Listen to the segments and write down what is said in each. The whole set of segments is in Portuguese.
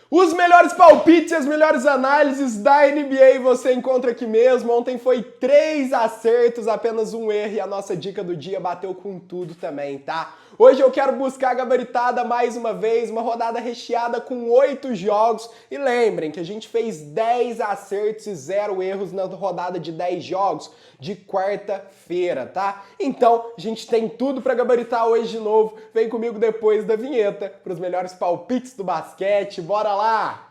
Os melhores palpites e as melhores análises da NBA você encontra aqui mesmo. Ontem foi 3 acertos, apenas um erro e a nossa dica do dia bateu com tudo também, tá? Hoje eu quero buscar a gabaritada mais uma vez, uma rodada recheada com 8 jogos. E lembrem que a gente fez 10 acertos e 0 erros na rodada de 10 jogos de quarta-feira, tá? Então, a gente tem tudo pra gabaritar hoje de novo. Vem comigo depois da vinheta para os melhores palpites do basquete. Bora lá!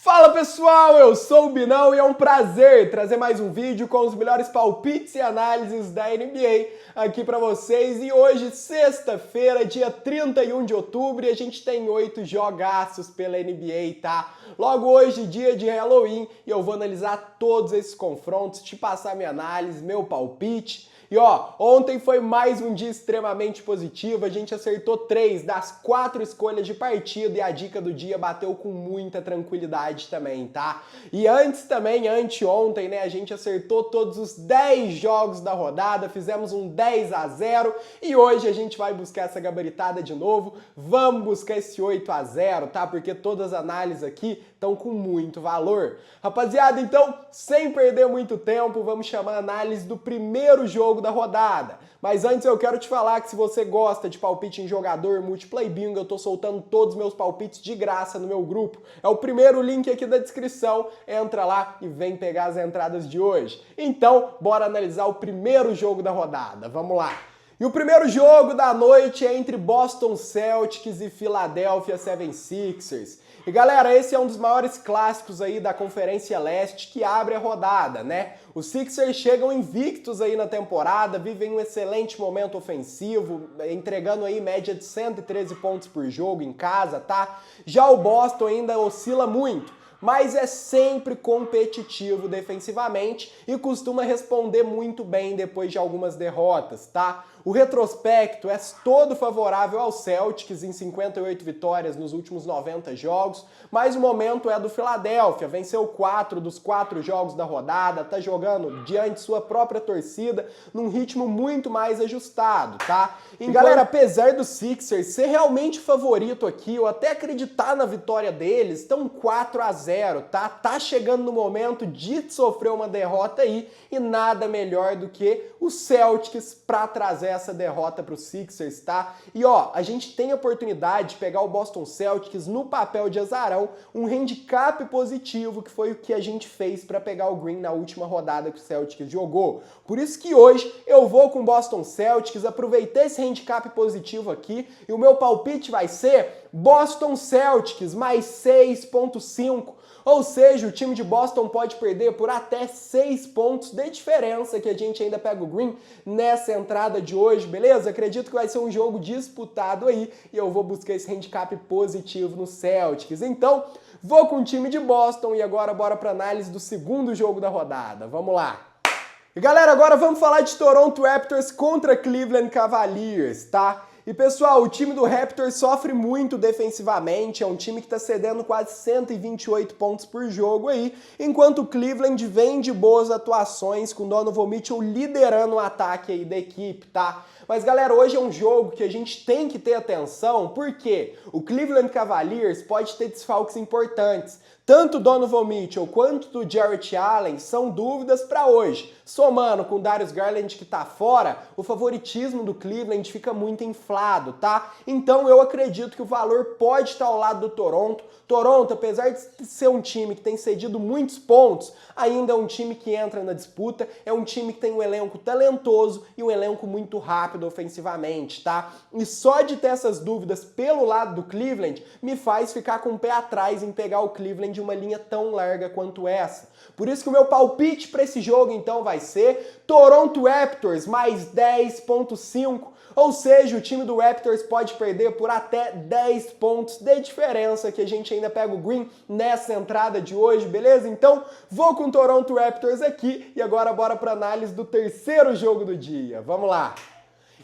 Fala pessoal, eu sou o Binão e é um prazer trazer mais um vídeo com os melhores palpites e análises da NBA aqui pra vocês. E hoje, sexta-feira, dia 31 de outubro, e a gente tem 8 jogaços pela NBA, tá? Logo hoje, dia de Halloween, e eu vou analisar todos esses confrontos, te passar minha análise, meu palpite. E ó, ontem foi mais um dia extremamente positivo, a gente acertou 3 das 4 escolhas de partida e a dica do dia bateu com muita tranquilidade também, tá? E anteontem, né, a gente acertou todos os 10 jogos da rodada, fizemos um 10-0 e hoje a gente vai buscar essa gabaritada de novo, vamos buscar esse 8-0, tá? Porque todas as análises aqui estão com muito valor. Rapaziada, então, sem perder muito tempo, vamos chamar a análise do primeiro jogo da rodada. Mas antes eu quero te falar que se você gosta de palpite em jogador, multiplay bingo, eu tô soltando todos os meus palpites de graça no meu grupo. É o primeiro link aqui da descrição, entra lá e vem pegar as entradas de hoje. Então, bora analisar o primeiro jogo da rodada. Vamos lá. E o primeiro jogo da noite é entre Boston Celtics e Philadelphia 76ers. E galera, esse é um dos maiores clássicos aí da Conferência Leste que abre a rodada, né? Os Sixers chegam invictos aí na temporada, vivem um excelente momento ofensivo, entregando aí média de 113 pontos por jogo em casa, tá? Já o Boston ainda oscila muito, mas é sempre competitivo defensivamente e costuma responder muito bem depois de algumas derrotas, tá? O retrospecto é todo favorável ao Celtics em 58 vitórias nos últimos 90 jogos, mas o momento é do Philadelphia, venceu 4 dos 4 jogos da rodada, tá jogando diante de sua própria torcida num ritmo muito mais ajustado, tá? E galera, apesar do Sixers ser realmente favorito aqui, ou até acreditar na vitória deles, estão 4-0, tá? Tá chegando no momento de sofrer uma derrota aí e nada melhor do que o Celtics pra trazer essa derrota para os Sixers, tá? E ó, a gente tem a oportunidade de pegar o Boston Celtics no papel de azarão, um handicap positivo, que foi o que a gente fez para pegar o Green na última rodada que o Celtics jogou. Por isso que hoje eu vou com o Boston Celtics, aproveitei esse handicap positivo aqui e o meu palpite vai ser Boston Celtics mais 6.5. Ou seja, o time de Boston pode perder por até 6 pontos de diferença, que a gente ainda pega o Green nessa entrada de hoje, beleza? Acredito que vai ser um jogo disputado aí e eu vou buscar esse handicap positivo no Celtics. Então, vou com o time de Boston e agora bora para análise do segundo jogo da rodada. Vamos lá! E galera, agora vamos falar de Toronto Raptors contra Cleveland Cavaliers, tá? E pessoal, o time do Raptors sofre muito defensivamente, é um time que está cedendo quase 128 pontos por jogo aí, enquanto o Cleveland vem de boas atuações, com Donovan Mitchell liderando o ataque aí da equipe, tá? Mas galera, hoje é um jogo que a gente tem que ter atenção, porque o Cleveland Cavaliers pode ter desfalques importantes. Tanto Donovan Mitchell quanto do Jarrett Allen são dúvidas para hoje. Somando com o Darius Garland que tá fora, o favoritismo do Cleveland fica muito inflado, tá? Então eu acredito que o valor pode estar ao lado do Toronto. Toronto, apesar de ser um time que tem cedido muitos pontos, ainda é um time que entra na disputa, é um time que tem um elenco talentoso e um elenco muito rápido ofensivamente, tá? E só de ter essas dúvidas pelo lado do Cleveland me faz ficar com o pé atrás em pegar o Cleveland de uma linha tão larga quanto essa. Por isso que o meu palpite para esse jogo então vai ser Toronto Raptors mais 10.5, ou seja, o time do Raptors pode perder por até 10 pontos de diferença, que a gente ainda pega o Green nessa entrada de hoje, beleza? Então vou com o Toronto Raptors aqui e agora bora para análise do terceiro jogo do dia. Vamos lá!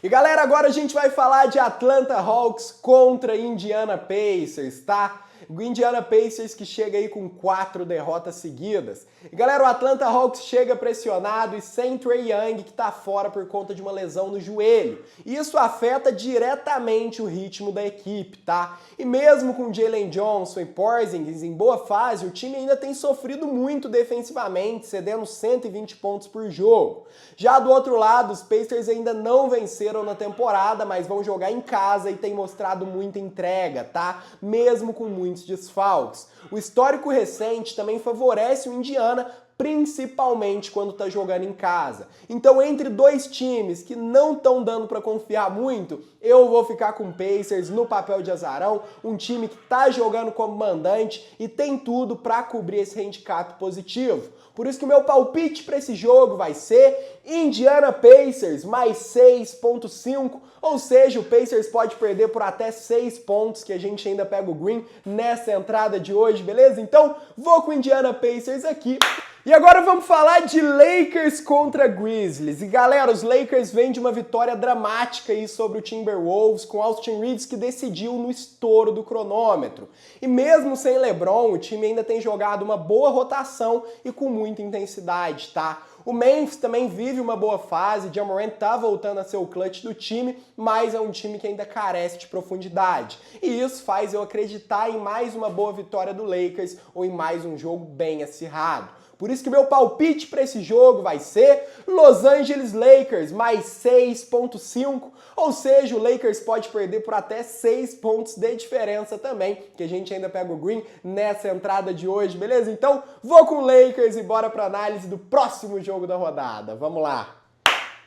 E galera, agora a gente vai falar de Atlanta Hawks contra Indiana Pacers, tá? O Indiana Pacers que chega aí com 4 derrotas seguidas. E galera, o Atlanta Hawks chega pressionado e sem Trae Young, que tá fora por conta de uma lesão no joelho. Isso afeta diretamente o ritmo da equipe, tá? E mesmo com Jalen Johnson e Porzingis em boa fase, o time ainda tem sofrido muito defensivamente, cedendo 120 pontos por jogo. Já do outro lado, os Pacers ainda não venceram na temporada, mas vão jogar em casa e tem mostrado muita entrega, tá? Mesmo com muitos desfalques. O histórico recente também favorece o Indiana, principalmente quando tá jogando em casa. Então, entre dois times que não estão dando para confiar muito, eu vou ficar com o Pacers no papel de azarão, um time que tá jogando como mandante e tem tudo para cobrir esse handicap positivo. Por isso que o meu palpite para esse jogo vai ser Indiana Pacers mais 6.5, ou seja, o Pacers pode perder por até 6 pontos, que a gente ainda pega o green nessa entrada de hoje, beleza? Então, vou com o Indiana Pacers aqui. E agora vamos falar de Lakers contra Grizzlies. E galera, os Lakers vêm de uma vitória dramática aí sobre o Timberwolves, com Austin Reeves que decidiu no estouro do cronômetro. E mesmo sem LeBron, o time ainda tem jogado uma boa rotação e com muita intensidade, tá? O Memphis também vive uma boa fase, Ja Morant tá voltando a ser o clutch do time, mas é um time que ainda carece de profundidade. E isso faz eu acreditar em mais uma boa vitória do Lakers ou em mais um jogo bem acirrado. Por isso que meu palpite para esse jogo vai ser Los Angeles Lakers mais 6.5, ou seja, o Lakers pode perder por até 6 pontos de diferença também, que a gente ainda pega o green nessa entrada de hoje, beleza? Então, vou com o Lakers e bora para análise do próximo jogo da rodada. Vamos lá!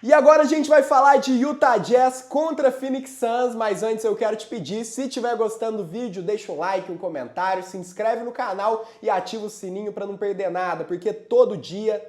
E agora a gente vai falar de Utah Jazz contra Phoenix Suns, mas antes eu quero te pedir, se estiver gostando do vídeo, deixa um like, um comentário, se inscreve no canal e ativa o sininho para não perder nada, porque todo dia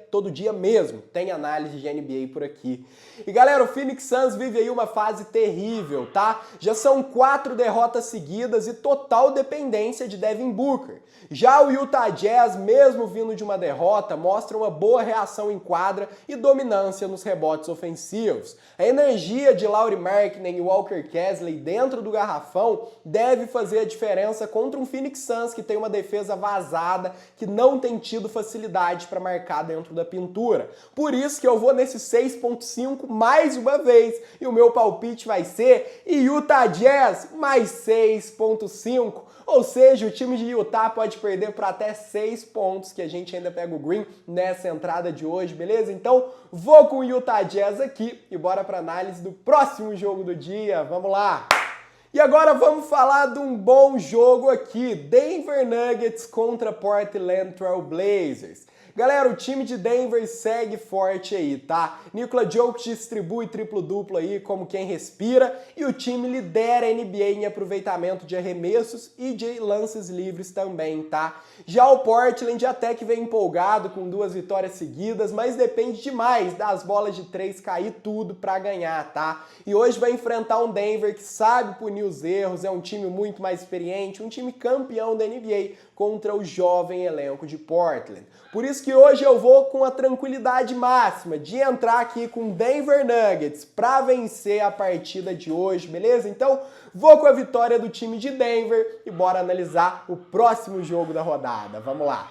mesmo, tem análise de NBA por aqui. E galera, o Phoenix Suns vive aí uma fase terrível, tá? Já são 4 derrotas seguidas e total dependência de Devin Booker. Já o Utah Jazz, mesmo vindo de uma derrota, mostra uma boa reação em quadra e dominância nos rebotes ofensivos. A energia de Lauri Markkanen e Walker Kessler dentro do garrafão deve fazer a diferença contra um Phoenix Suns que tem uma defesa vazada, que não tem tido facilidade para marcar dentro da pintura. Por isso que eu vou nesse 6.5 mais uma vez e o meu palpite vai ser Utah Jazz mais 6.5. Ou seja, o time de Utah pode perder por até 6 pontos, que a gente ainda pega o green nessa entrada de hoje, beleza? Então, vou com o Utah Jazz aqui e bora para análise do próximo jogo do dia. Vamos lá! E agora vamos falar de um bom jogo aqui, Denver Nuggets contra Portland Trail Blazers. Galera, o time de Denver segue forte aí, tá? Nikola Jokic distribui triplo-duplo aí como quem respira e o time lidera a NBA em aproveitamento de arremessos e de lances livres também, tá? Já o Portland até que vem empolgado com 2 vitórias seguidas, mas depende demais das bolas de 3 cair tudo pra ganhar, tá? E hoje vai enfrentar um Denver que sabe punir os erros, é um time muito mais experiente, um time campeão da NBA contra o jovem elenco de Portland. Por isso que hoje eu vou com a tranquilidade máxima de entrar aqui com Denver Nuggets para vencer a partida de hoje, beleza? Então, vou com a vitória do time de Denver e bora analisar o próximo jogo da rodada. Vamos lá!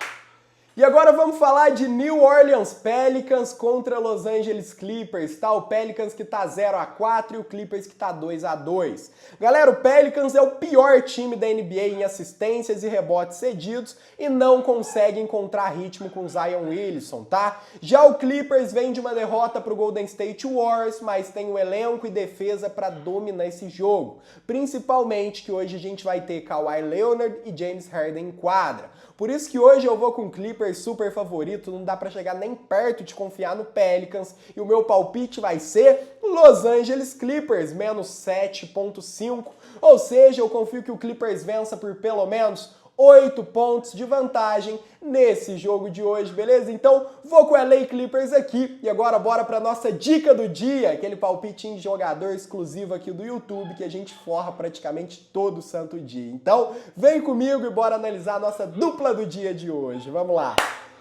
E agora vamos falar de New Orleans Pelicans contra Los Angeles Clippers, tá? O Pelicans que tá 0-4 e o Clippers que tá 2-2. Galera, o Pelicans é o pior time da NBA em assistências e rebotes cedidos e não consegue encontrar ritmo com Zion Williamson, tá? Já o Clippers vem de uma derrota pro Golden State Warriors, mas tem o elenco e defesa para dominar esse jogo. Principalmente que hoje a gente vai ter Kawhi Leonard e James Harden em quadra. Por isso que hoje eu vou com o Clippers super favorito, não dá pra chegar nem perto de confiar no Pelicans. E o meu palpite vai ser Los Angeles Clippers, menos 7.5. Ou seja, eu confio que o Clippers vença por pelo menos 8 pontos de vantagem nesse jogo de hoje, beleza? Então, vou com o LA Clippers aqui e agora bora para nossa dica do dia, aquele palpitinho de jogador exclusivo aqui do YouTube que a gente forra praticamente todo santo dia. Então, vem comigo e bora analisar a nossa dupla do dia de hoje. Vamos lá!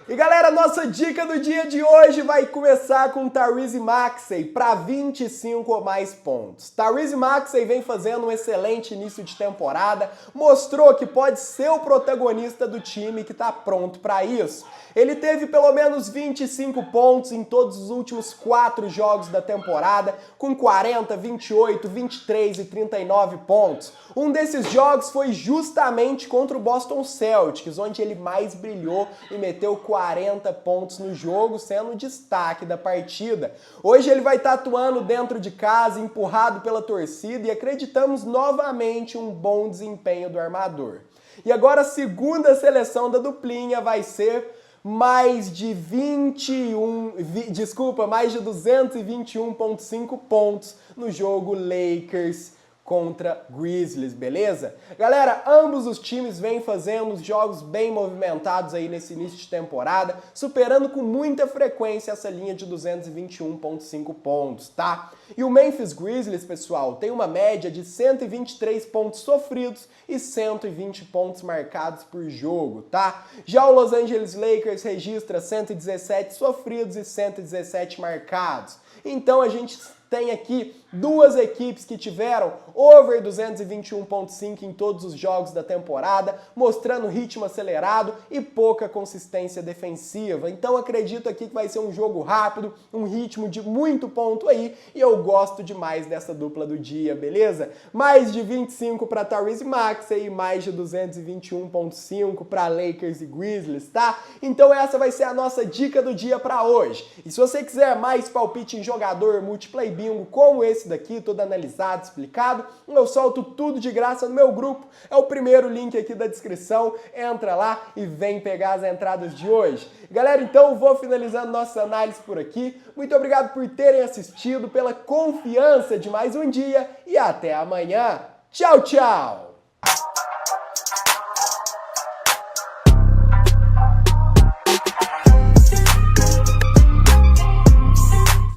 E galera, nossa dica do dia de hoje vai começar com Tyrese Maxey para 25 ou mais pontos. Tyrese Maxey vem fazendo um excelente início de temporada, mostrou que pode ser o protagonista do time que está pronto para isso. Ele teve pelo menos 25 pontos em todos os últimos 4 jogos da temporada, com 40, 28, 23 e 39 pontos. Um desses jogos foi justamente contra o Boston Celtics, onde ele mais brilhou e meteu 40 pontos no jogo, sendo o destaque da partida. Hoje ele vai estar atuando dentro de casa, empurrado pela torcida, e acreditamos novamente um bom desempenho do armador. E agora a segunda seleção da duplinha vai ser mais de 221.5 pontos no jogo Lakers contra Grizzlies, beleza? Galera, ambos os times vêm fazendo jogos bem movimentados aí nesse início de temporada, superando com muita frequência essa linha de 221.5 pontos, tá? E o Memphis Grizzlies, pessoal, tem uma média de 123 pontos sofridos e 120 pontos marcados por jogo, tá? Já o Los Angeles Lakers registra 117 sofridos e 117 marcados. Então a gente tem aqui duas equipes que tiveram over 221.5 em todos os jogos da temporada, mostrando ritmo acelerado e pouca consistência defensiva. Então acredito aqui que vai ser um jogo rápido, um ritmo de muito ponto aí, e eu gosto demais dessa dupla do dia, beleza? Mais de 25 para Tyrese Maxey e mais de 221.5 para Lakers e Grizzlies, tá? Então essa vai ser a nossa dica do dia para hoje. E se você quiser mais palpite em jogador, multiplayer bingo como esse daqui, todo analisado, explicado, eu solto tudo de graça no meu grupo, é o primeiro link aqui da descrição, entra lá e vem pegar as entradas de hoje. Galera, então vou finalizando nossa análise por aqui, muito obrigado por terem assistido, pela confiança de mais um dia e até amanhã. Tchau, tchau!